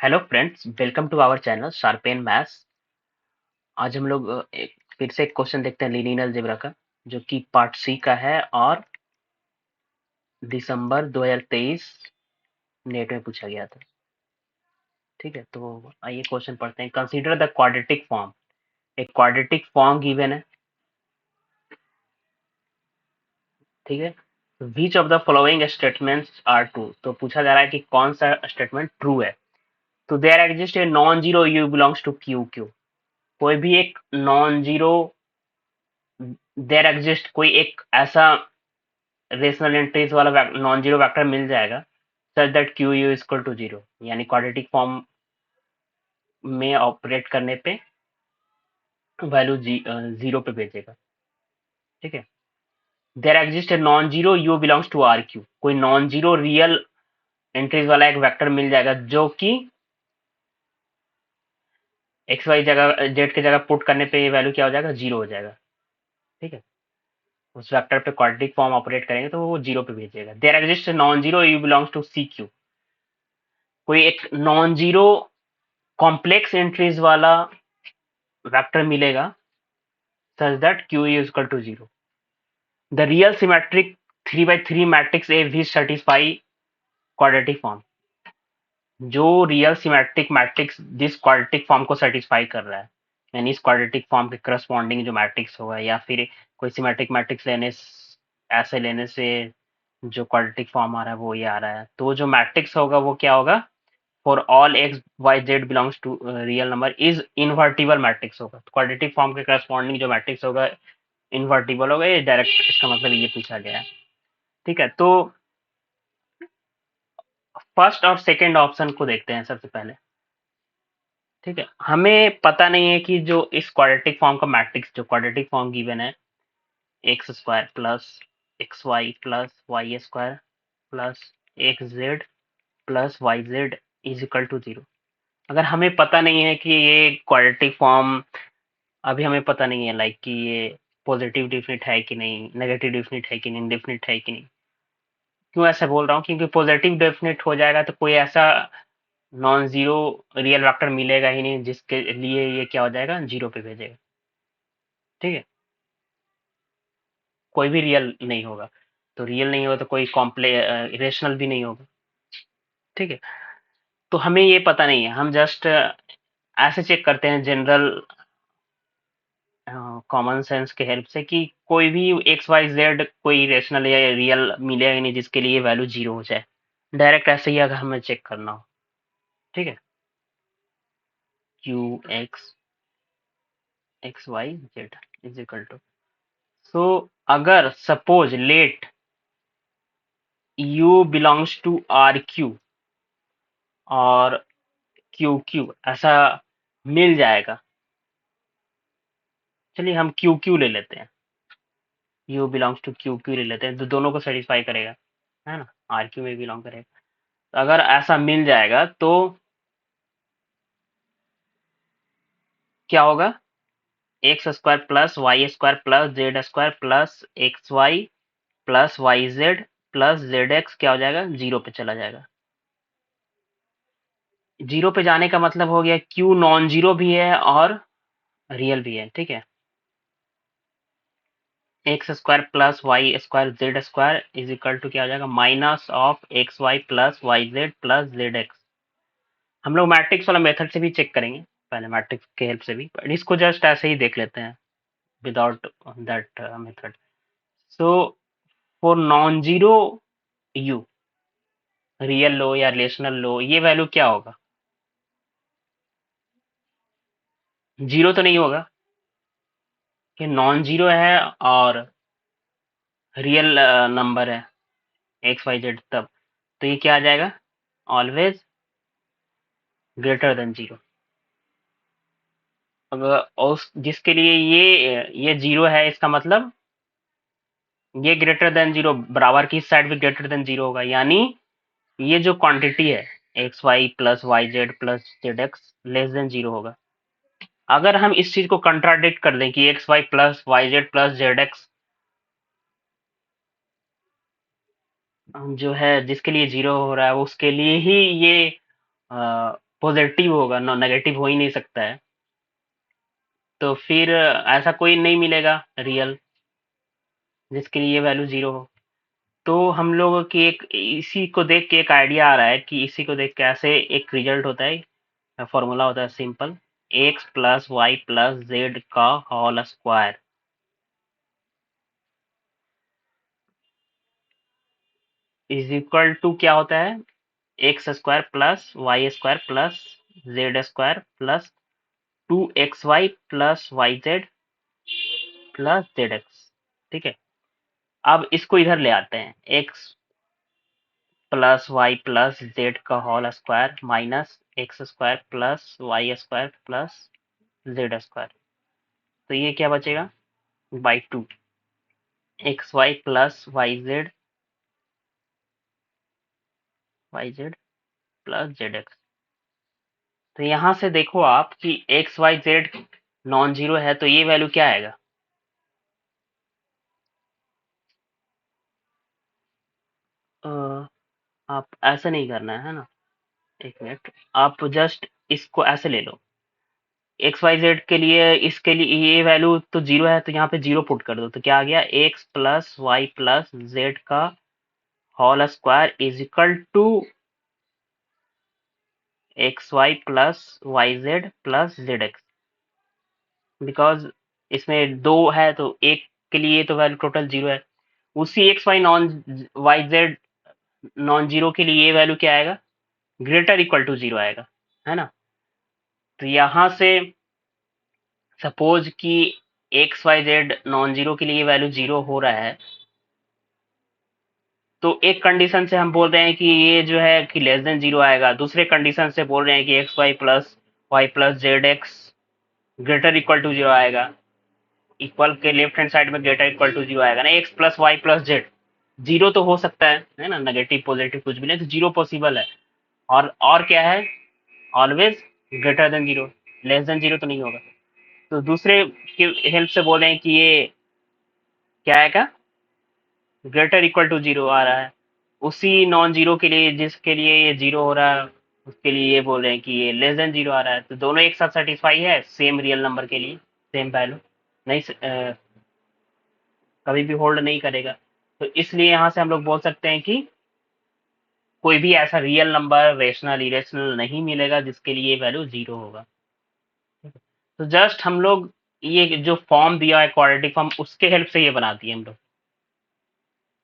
Hello friends, welcome to our channel sharpen maths. आज हम लोग फिर से एक क्वेश्चन देखते हैं लीनियर अलजेब्रा का, जो कि पार्ट सी का है और दिसंबर 2023 नेट में पूछा गया था। ठीक है, तो आइए क्वेश्चन पढ़ते हैं। Consider the quadratic form. एक क्वाड्रेटिक फॉर्म गिवन है, ठीक है। Which of the following statements are true. तो पूछा जा रहा है कि कौन सा स्टेटमेंट ट्रू है। तो there exist a non zero u belongs to Q Q. कोई भी एक नॉन जीरो, देयर एग्जिस्ट कोई एक ऐसा रेशनल एंट्रीज वाला नॉन जीरो वेक्टर मिल जाएगा such that Q u equal to zero, यानी क्वाड्रेटिक फॉर्म में ऑपरेट करने पे वैल्यू जीरो पे भेजेगा। ठीक है। There exist a non zero u belongs to R Q. कोई नॉन जीरो रियल एंट्रीज वाला एक वेक्टर मिल जाएगा जो कि एक्स वाई जगह जेड की जगह पुट करने पे ये वैल्यू क्या हो जाएगा, जीरो हो जाएगा। ठीक है। उस वेक्टर पे क्वाड्रेटिक फॉर्म ऑपरेट करेंगे तो वो जीरो पे भेजेगा। There exist non zero u belongs to C Q. कोई एक नॉन जीरो कॉम्प्लेक्स एंट्रीज वाला वेक्टर मिलेगा such that q is equal to 0. The real symmetric 3 by 3 matrix A will satisfy quadratic form. जो real symmetric matrix जिस quadratic form को satisfy कर रहा है, यानी इस क्वाड्रेटिक फॉर्म के करस्पॉन्डिंग जो मैट्रिक्स होगा, या फिर कोई सिमेट्रिक मैट्रिक्स ऐसे लेने से जो क्वाड्रेटिक फॉर्म आ रहा है वो ये आ रहा है, तो जो मैट्रिक्स होगा वो क्या होगा, for all x y z belongs to real number is invertible matrix होगा। क्वाड्रेटिक फॉर्म के करस्पॉन्डिंग जो मैट्रिक्स होगा इन्वर्टिबल होगा। ये डायरेक्ट इसका मतलब ये पूछा गया है। ठीक है, तो फर्स्ट और सेकंड ऑप्शन को देखते हैं सबसे पहले। ठीक है, हमें पता नहीं है कि जो इस क्वाड्रेटिक फॉर्म का मैट्रिक्स, जो क्वाड्रेटिक फॉर्म गिवन है, x square plus x y plus y square plus x z plus y z is equal to zero. अगर हमें पता नहीं है कि ये क्वाड्रेटिक फॉर्म, अभी हमें पता नहीं है लाइक कि ये पॉजिटिव डिफिनिट है कि नहीं, नेगेटिव डिफिनिट है कि नहीं, इंडेफिनिट है कि नहीं। क्यों ऐसा बोल रहा हूँ, क्योंकि पॉजिटिव डेफिनेट हो जाएगा तो कोई ऐसा नॉन जीरो रियल वेक्टर मिलेगा ही नहीं जिसके लिए ये क्या हो जाएगा, जीरो पे भेजेगा। ठीक है, कोई भी रियल नहीं होगा। तो रियल नहीं होगा तो कोई कॉम्प्ले इरेशनल भी नहीं होगा। ठीक है, तो हमें ये पता नहीं है, हम जस्ट ऐसे चेक करते हैं जनरल कॉमन सेंस के हेल्प से कि कोई भी एक्स वाई जेड कोई रेशनल या रियल मिलेगा ही नहीं जिसके लिए वैल्यू जीरो हो जाए। डायरेक्ट ऐसे ही अगर हमें चेक करना हो। ठीक है, Q x x y z is equal to, so अगर suppose let u belongs to R Q और क्यू क्यू ऐसा मिल जाएगा। चलिए हम क्यू क्यू ले लेते हैं, u belongs to Q Q ले लेते हैं, तो दोनों को सेटिस्फाई करेगा, है ना, आर क्यू में बिलोंग करेगा। तो अगर ऐसा मिल जाएगा तो क्या होगा, x square plus y square plus z square plus x y plus y z plus z x क्या हो जाएगा, जीरो पे चला जाएगा। जीरो पे जाने का मतलब हो गया क्यू नॉन जीरो भी है और रियल भी है। ठीक है, x square plus y square z square is equal to क्या हो जाएगा, minus of x y plus y z plus z x. हम लोग मैट्रिक्स वाला मेथड से भी चेक करेंगे, पहले मैट्रिक्स के हेल्प से भी, पर इसको जस्ट ऐसे ही देख लेते हैं without that method. So for non zero u, real law या रिलेशनल लो, ये वैल्यू क्या होगा, जीरो तो नहीं होगा कि नॉन जीरो है और रियल नंबर है एक्स वाई जेड, तब तो ये क्या आ जाएगा, ऑलवेज ग्रेटर देन जीरो। अगर उस जिसके लिए ये जीरो है, इसका मतलब ये ग्रेटर देन जीरो, बराबर की साइड भी ग्रेटर देन जीरो होगा, यानी ये जो क्वांटिटी है x y plus y z plus z x less than zero होगा। अगर हम इस चीज को कंट्राडिक्ट कर दें कि x y plus y z plus z x जो है जिसके लिए जीरो हो रहा है उसके लिए ही ये पॉजिटिव होगा, नो नेगेटिव हो ही नहीं सकता है। तो फिर ऐसा कोई नहीं मिलेगा रियल जिसके लिए ये वैल्यू जीरो हो। तो हम लोगों की एक इसी को देख के एक आइडिया आ रहा है कि इसी को देख के ऐसे एक रिजल्ट होता है, फॉर्मूला होता है simple, x plus y plus z का whole square is equal to क्या होता है, x square plus y square plus z square plus 2xy plus y z plus z x. ठीक है, अब इसको इधर ले आते हैं, x plus y plus z का whole square minus x square plus y square plus z square. तो ये क्या बचेगा, by two x y plus y z plus z x. तो यहाँ से देखो आप कि x y z non zero है, तो ये वैल्यू क्या आएगा, आप ऐसा नहीं करना है ना, एक मिनट, आप जस्ट इसको ऐसे ले लो, एक्स वाई जेड के लिए, इसके लिए ये वैल्यू तो जीरो है, तो यहाँ पे जीरो पुट कर दो, तो क्या आ गया, x plus y plus z का whole square is equal to x y plus y z plus z x. Because इसमें दो है तो एक के लिए तो वैल्यू टोटल जीरो है, उसी x y non y z non zero के लिए ये वैल्यू क्या आएगा, ग्रेटर इक्वल टू जीरो आएगा, है ना। तो यहाँ से सपोज कि x y z non zero के लिए वैल्यू जीरो हो रहा है, तो एक कंडीशन से हम बोल रहे हैं कि ये जो है कि लेस देन जीरो आएगा, दूसरे कंडीशन से बोल रहे हैं कि x y plus z x greater equal to zero आएगा, इक्वल के लेफ्ट हैंड साइड में ग्रेटर इक्वल टू जीरो आएगा ना, x plus y plus z zero तो हो सकता है ना, नेगेटिव पॉजिटिव कुछ भी नहीं, तो जीरो पॉसिबल है, और क्या है, always greater than zero, less than zero तो नहीं होगा। तो दूसरे की हेल्प से बोल रहे हैं कि ये क्या आएगा, ग्रेटर इक्वल टू जीरो आ रहा है, उसी नॉन जीरो के लिए जिसके लिए ये जीरो हो रहा है, उसके लिए ये बोल रहे हैं कि ये लेस देन जीरो आ रहा है, तो दोनों एक साथ सेटिस्फाई है सेम रियल नंबर के लिए, सेम वैल्यू नहीं, कभी भी होल्ड नहीं करेगा। तो इसलिए यहाँ से हम लोग बोल सकते हैं कि कोई भी ऐसा रियल नंबर रेशनल इरेशनल नहीं मिलेगा जिसके लिए वैल्यू जीरो होगा। तो जस्ट हम लोग ये जो फॉर्म दिया है क्वाड्रेटिक फॉर्म, उसके हेल्प से ये बना दिए हम लोग।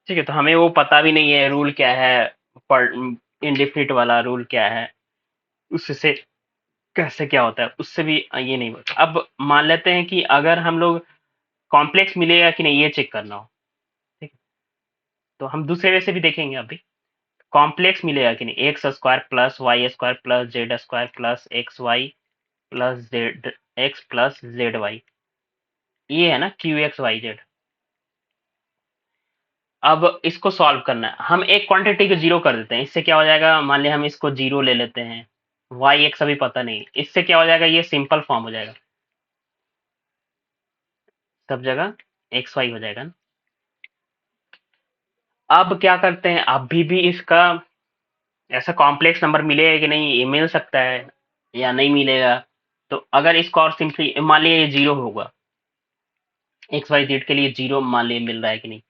ठीक है, तो हमें वो पता भी नहीं है रूल क्या है, इंडिफिनिट वाला रूल क्या है, उससे कैसे क्या होता है, उससे भी ये नहीं होता। अब मान लेते हैं कि अगर हम लोग कॉम्प्लेक्स मिलेगा कि नहीं ये चेक करना हो, ठीक है, तो हम दूसरे वे से भी देखेंगे अभी, कॉम्प्लेक्स मिलेगा कि नहीं, x square plus y square plus z square plus x y plus z x plus z y, ये है ना क्यू एक्स वाई जेड। अब इसको सॉल्व करना है, हम एक क्वांटिटी को जीरो कर देते हैं, इससे क्या हो जाएगा, मान लिया हम इसको जीरो ले लेते हैं, वाई एक्स अभी पता नहीं, इससे क्या हो जाएगा, ये सिंपल फॉर्म हो जाएगा, सब जगह एक्स वाई हो जाएगा ना। अब क्या करते हैं, अभी भी इसका ऐसा कॉम्प्लेक्स नंबर मिलेगा कि नहीं, ये मिल सकता है या नहीं मिलेगा। तो अगर इसको और सिंपली मान लिया ये जीरो होगा, एक्स वाई जेड के लिए जीरो मान लिया मिल रहा है कि नहीं,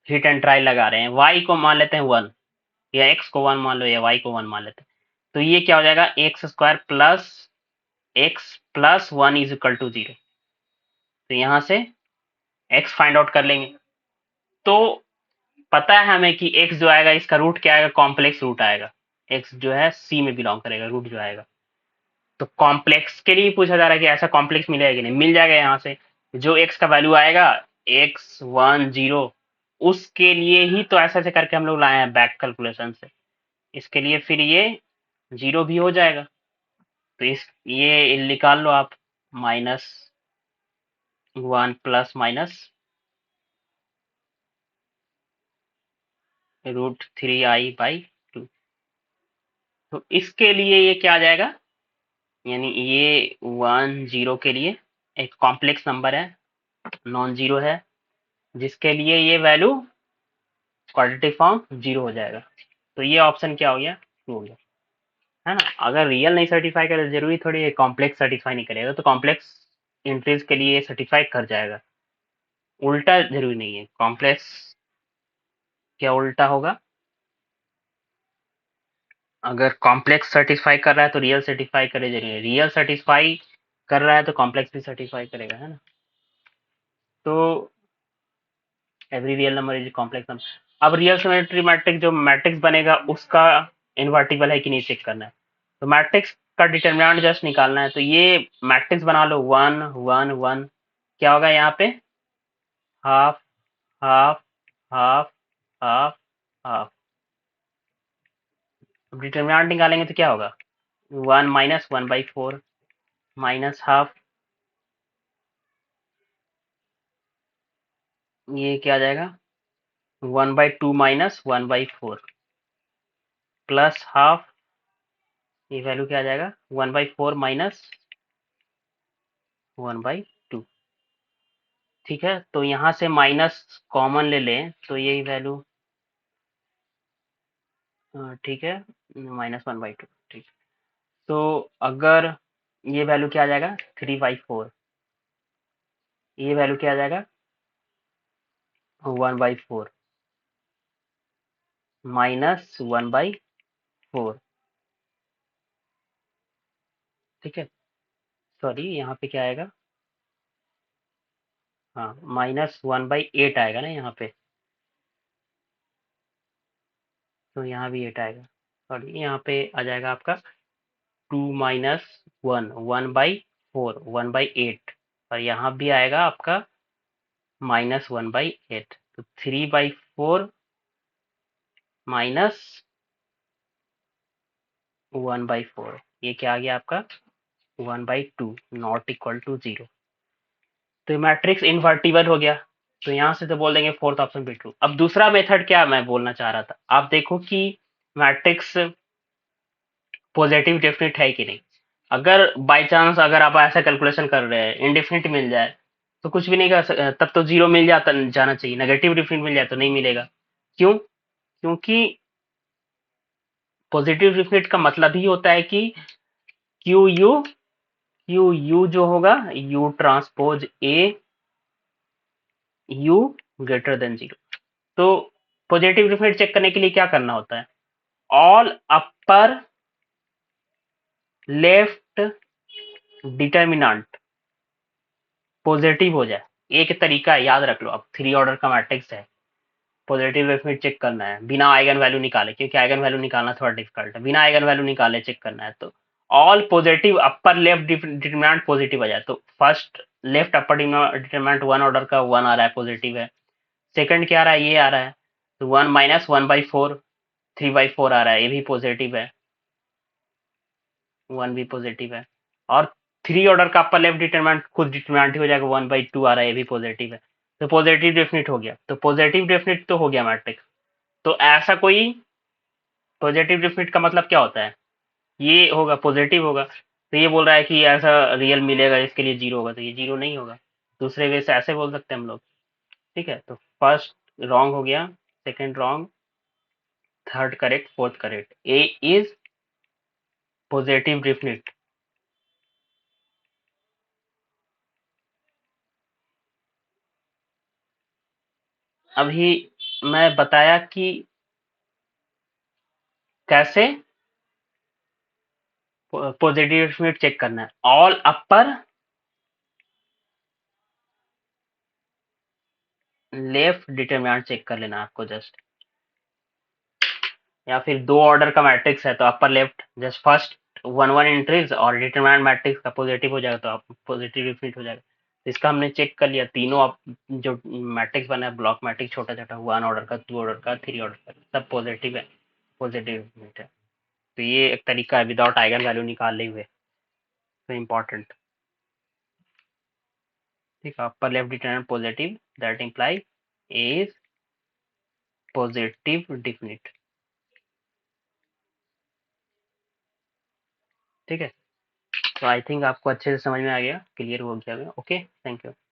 हिट एंड ट्राई लगा रहे हैं, वाई को मान लेते हैं वन, या एक्स को वन मान लो या वाई को वन मान लेते हैं, तो ये क्या हो जाएगा, x square plus x plus one is equal to zero. तो यहाँ से एक्स फाइंड आउट कर लेंगे, तो पता है हमें कि एक्स जो आएगा इसका रूट क्या आएगा, कॉम्प्लेक्स रूट आएगा, एक्स जो है सी में बिलोंग करेगा रूट जो आएगा। तो कॉम्प्लेक्स के लिए पूछा जा रहा है कि ऐसा कॉम्प्लेक्स मिलेगा कि नहीं, मिल जाएगा यहाँ से, जो एक्स का वैल्यू आएगा एक्स वन जीरो, उसके लिए ही तो ऐसा ऐसे करके हम लोग लाए हैं बैक कैलकुलेशन से, इसके लिए फिर ये जीरो भी हो जाएगा। तो इस ये निकाल लो आप, minus one plus minus root three i by two. तो इसके लिए ये क्या आ जाएगा, यानी ये वन जीरो के लिए एक कॉम्प्लेक्स नंबर है, नॉन जीरो है, जिसके लिए ये वैल्यू क्वाड्रेटिक फॉर्म जीरो हो जाएगा। तो ये ऑप्शन क्या हो गया, ट्रू हो गया। है ना। अगर रियल नहीं सर्टिफाई करे, जरूरी थोड़ी कॉम्प्लेक्स सर्टिफाई नहीं करेगा, तो कॉम्प्लेक्स इंट्रीज के लिए सर्टिफाई कर जाएगा, उल्टा जरूरी नहीं है। कॉम्प्लेक्स क्या उल्टा होगा, अगर कॉम्प्लेक्स सर्टिफाई कर रहा है तो रियल सर्टिफाई करे जरूरी है, रियल सर्टिफाई कर रहा है तो कॉम्प्लेक्स भी सर्टिफाई करेगा, है ना। तो every real number is complex number. अब रियल सिमेट्री मैट्रिक्स जो मैट्रिक्स बनेगा उसका इनवर्टिबल है कि नहीं चेक करना है। तो मैट्रिक्स का डिटरमिनेंट जस्ट निकालना है, तो ये मैट्रिक्स बना लो 1 1 1, क्या होगा यहाँ पे, half half half half half. Determinant निकालेंगे तो क्या होगा, 1 माइनस 1/4 माइनस हाफ, ये क्या आ जाएगा 1/2 माइनस 1/4 प्लस हाफ, ये वैल्यू क्या आ जाएगा 1/4 माइनस 1/2। ठीक है, तो यहाँ से माइनस कॉमन ले लें तो यही वैल्यू, ठीक है, -1/2। ठीक, तो अगर ये वैल्यू क्या आ जाएगा 3/4, ये वैल्यू क्या आ जाएगा 1/4 माइनस 1/4। ठीक है, सॉरी यहाँ पे क्या आएगा, हाँ -1/8 आएगा ना यहाँ पे, तो यहाँ भी 8 आएगा। सॉरी यहाँ पे आ जाएगा आपका 2 माइनस 1 1/4 1/8, और यहाँ भी आएगा आपका -1/8, तो 3/4 माइनस 1/4, ये क्या आ गया आपका 1/2 नॉट इक्वल टू 0। तो ये मैट्रिक्स इनवर्टिबल हो गया, तो यहाँ से तो बोल देंगे फोर्थ ऑप्शन भी ट्रू। अब दूसरा मेथड क्या मैं बोलना चाह रहा था, आप देखो कि मैट्रिक्स पॉजिटिव डेफिनेट है कि नहीं। अगर बाय चांस अगर आप ऐसा कैलकुलेशन कर रहे हैं इंडेफिनिट मिल जाए तो कुछ भी नहीं कर तब तो जीरो मिल जाता जाना चाहिए, नेगेटिव डेफिनेट मिल जाए तो नहीं मिलेगा। क्यों, क्योंकि पॉजिटिव डेफिनेट का मतलब ही होता है कि क्यू यू, क्यू यू जो होगा you transpose A you greater than 0। तो पॉजिटिव डेफिनेट चेक करने के लिए क्या करना होता है, all upper left determinant positive हो जाए, एक तरीका है याद रख लो। अब 3 ऑर्डर का मैट्रिक्स है, पॉजिटिव डेफिनेट चेक करना है बिना आइगन वैल्यू निकाले, क्योंकि आइगन वैल्यू निकालना थोड़ा डिफिकल्ट है, बिना आइगन वैल्यू निकाले चेक करना है। तो all positive upper left determinant positive आ जाए, तो first left upper determinant 1 order का 1 आ रहा है पॉजिटिव है, सेकंड क्या आ रहा है ये आ रहा है, तो 1 माइनस 1/4 3/4 आ रहा है, ये भी पॉजिटिव है, 1 भी पॉजिटिव है। और 3 ऑर्डर का अपर लेफ्ट डिटरमिनेंट खुद डिटरमिनेंट ही हो जाएगा, 1/2 आ रहा है, ये भी पॉजिटिव है। तो पॉजिटिव डेफिनिट हो गया, तो पॉजिटिव डेफिनिट तो हो गया मैट्रिक्स। तो ऐसा कोई पॉजिटिव डेफिनिट का मतलब क्या होता है, ये होगा पॉजिटिव होगा, तो ये बोल रहा है कि ऐसा रियल मिलेगा इसके लिए 0 होगा, तो ये 0 नहीं होगा। दूसरे वे से ऐसे बोल सकते हैं हम लोग। ठीक है, तो फर्स्ट रॉन्ग हो गया, second wrong, third correct, fourth correct, A is positive definite. अभी मैं बताया कि कैसे पॉजिटिव डेफिनेट चेक करना है, all upper left determinant check कर लेना आपको जस्ट, या फिर 2 ऑर्डर का मैट्रिक्स है तो upper left just first 1 1 entries और डिटरमिनेंट मैट्रिक्स का पॉजिटिव हो जाएगा तो आप पॉजिटिव डेफिनेट हो जाएगा। तो इसका हमने चेक कर लिया, तीनों आप जो मैट्रिक्स बना है ब्लॉक मैट्रिक्स छोटा छोटा 1 ऑर्डर का 2 ऑर्डर का 3 ऑर्डर का सब पॉजिटिव है, पॉजिटिव डेफिनेट है। तो ये एक तरीका है विदाउट आइगन वैल्यू निकाले हुए, तो इम्पोर्टेंट। ठीक है, अपर left determinant positive that imply A is positive definite. ठीक है, तो आई थिंक आपको अच्छे से समझ में आ गया, क्लियर हो गया। Okay, thank you.